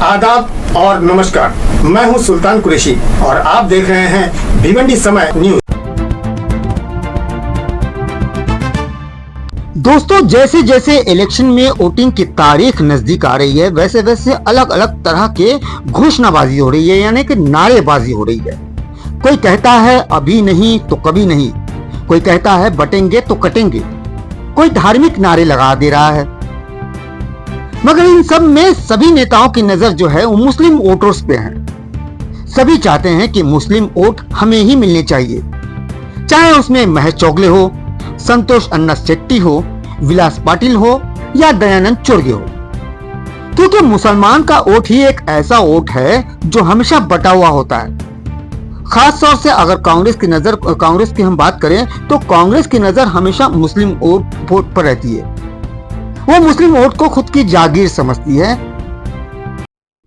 आदाब और नमस्कार। मैं हूं सुल्तान कुरैशी और आप देख रहे हैं भिवंडी समय न्यूज। दोस्तों, जैसे जैसे इलेक्शन में वोटिंग की तारीख नजदीक आ रही है, वैसे वैसे अलग अलग तरह के घोषणाबाजी हो रही है, यानी कि नारेबाजी हो रही है। कोई कहता है अभी नहीं तो कभी नहीं, कोई कहता है बटेंगे तो कटेंगे, कोई धार्मिक नारे लगा दे रहा है। मगर इन सब में सभी नेताओं की नजर जो है वो मुस्लिम वोटर्स पे है। सभी चाहते हैं कि मुस्लिम वोट हमें ही मिलने चाहिए, चाहे उसमें महेश चौगले हो, संतोष अन्ना शेट्टी हो, विलास पाटिल हो या दयानंद चोरगे हो, क्योंकि मुसलमान का वोट ही एक ऐसा वोट है जो हमेशा बटा हुआ होता है। खास तौर से अगर कांग्रेस की हम बात करें तो कांग्रेस की नजर हमेशा मुस्लिम वोट पर रहती है। वो मुस्लिम वोट को खुद की जागीर समझती है।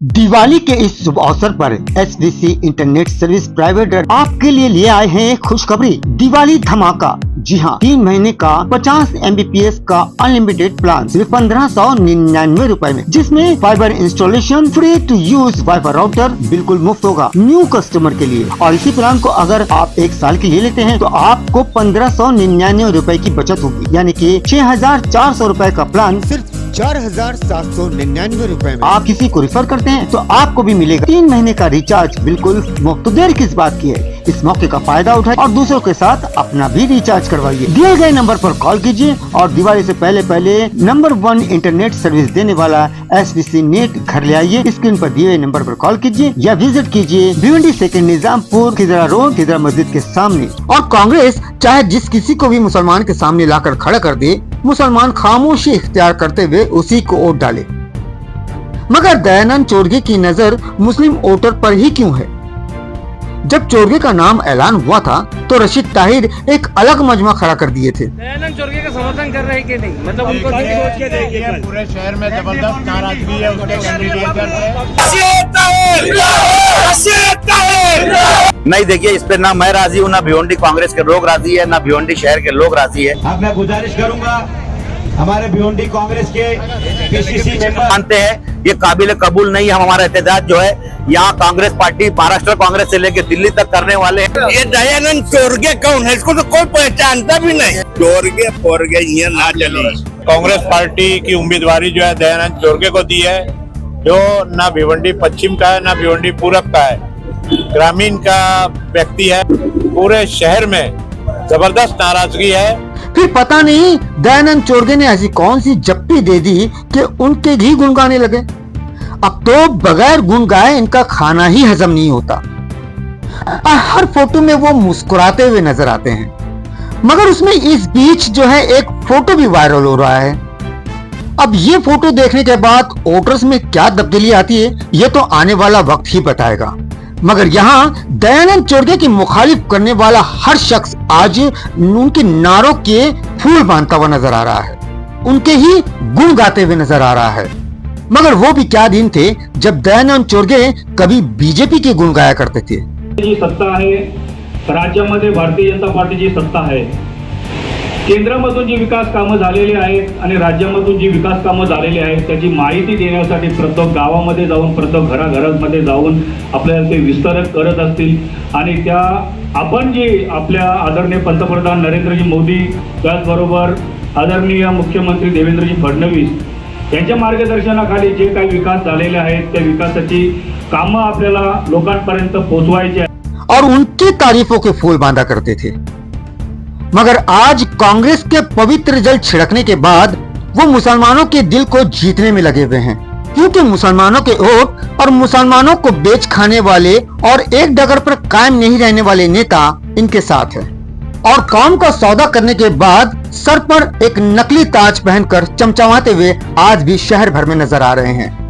दिवाली के इस शुभ अवसर पर SVC इंटरनेट सर्विस प्राइवेट आपके लिए आए हैं एक खुशखबरी, दिवाली धमाका। जी हाँ, 3 महीने का 50 Mbps का अनलिमिटेड प्लान सिर्फ 1599 रुपए में, जिसमें fibre installation, free to use WiFi router बिल्कुल मुफ्त होगा न्यू कस्टमर के लिए। और इसी प्लान को अगर आप 1 साल के लिए लेते हैं तो आपको 1599 रुपए की बचत होगी, यानी कि 6400 रुपए का प्लान सिर्फ 4799 रुपए में। आप किसी को रिफर करते हैं तो आपको भी मिलेगा 3 महीने का रिचार्ज बिल्कुल मुफ्त। तो देर किस बात की है, इस मौके का फायदा उठाए और दूसरों के साथ अपना भी रिचार्ज करवाइए। दिए गए नंबर पर कॉल कीजिए और दिवाली से पहले नंबर 1 इंटरनेट सर्विस देने वाला SVC नेट घर ले आइए। स्क्रीन पर दिए गए नंबर पर कॉल कीजिए या विजिट कीजिए भिवंडी सेकंड निजामपुर, खिजरा रोड, खिजरा मस्जिद के सामने। और कांग्रेस चाहे जिस किसी को भी मुसलमान के सामने लाकर खड़ा कर दे, मुसलमान खामोशी इख्तियार करते हुए उसी को वोट डाले। मगर दयानंद चोरगे की नजर मुस्लिम वोटर पर ही क्यों है? जब चोरगे का नाम ऐलान हुआ था तो रशीद ताहिर एक अलग मजमा खड़ा कर दिए थे। दयानंद चोरगे का समर्थन कर रहे हैं कि नहीं, मतलब उनको सोच के देखिए, पूरे शहर में जबरदस्त नाराजगी है उसके कैंडिडेट से। नहीं, देखिए, इस पे ना मैं राजी हूँ, ना भिवंडी कांग्रेस के लोग राजी है, ना भिवंडी शहर के लोग राजी है। अब मैं गुजारिश करूंगा हमारे भिवंडी कांग्रेस के PCC मेंबर मानते हैं ये काबिल कबूल नहीं है। हम हमारा एहतजाज जो है यहाँ कांग्रेस पार्टी महाराष्ट्र कांग्रेस से लेकर दिल्ली तक करने वाले हैं। ये दयानंद चोरगे कौन है, इसको तो कोई पहचानता भी नहीं। चोरगे पोरगे ये ना चले। कांग्रेस पार्टी की उम्मीदवारी जो है दयानंद चोरगे को दी है, जो ना भिवंडी पश्चिम का है ना भिवंडी पूरब का है, ग्रामीण का व्यक्ति है। पूरे शहर में जबरदस्त नाराजगी है। फिर पता नहीं दयानंद चोरगे ने ऐसी कौन सी जप्पी दे दी कि उनके ही गुण गाने लगे। अब तो बगैर गुण गाए इनका खाना ही हजम नहीं होता। हर फोटो में वो मुस्कुराते हुए नजर आते हैं, मगर उसमें इस बीच जो है एक फोटो भी वायरल हो रहा है। अब ये फोटो देखने के बाद वोटर्स में क्या तब्दीली आती है ये तो आने वाला वक्त ही बताएगा। मगर यहाँ दयानंद चोरगे की मुखालिफ करने वाला हर शख्स आज उनके नारों के फूल बांधता हुआ नजर आ रहा है, उनके ही गुण गाते हुए नजर आ रहा है। मगर वो भी क्या दिन थे जब दयानंद चोरगे कभी बीजेपी के गुण गाया करते थे। जी सत्ता आहे, राज्यामध्ये भारतीय जनता पार्टीची सत्ता आहे। केंद्रामधून जी विकास कामं झालेली आहेत आणि राज्यामधून जी विकास कामं झालेली आहेत त्याची माहिती देण्यासाठी प्रत्येक गावामध्ये जाऊन, प्रत्येक घराघरामध्ये जाऊन आपल्याला ते विस्तार करत असतील। आणि त्या आपण जी आपल्या आदरणीय पंतप्रधान नरेंद्रजी मोदी, त्याचबरोबर आदरणीय मुख्यमंत्री देवेंद्रजी फडणवीस यांच्या मार्गदर्शनाखाली जे काही विकास झालेले आहेत त्या विकासाची कामं आपल्याला लोकांपर्यंत पोहोचवायची आहेत और उनकी तारीफों के फूल बांधा करते थे। मगर आज कांग्रेस के पवित्र जल छिड़कने के बाद वो मुसलमानों के दिल को जीतने में लगे हुए हैं, क्योंकि मुसलमानों के वोट और मुसलमानों को बेच खाने वाले और एक डगर पर कायम नहीं रहने वाले नेता इनके साथ है। और कौम का सौदा करने के बाद सर पर एक नकली ताज पहनकर चमचमाते हुए आज भी शहर भर में नजर आ रहे हैं।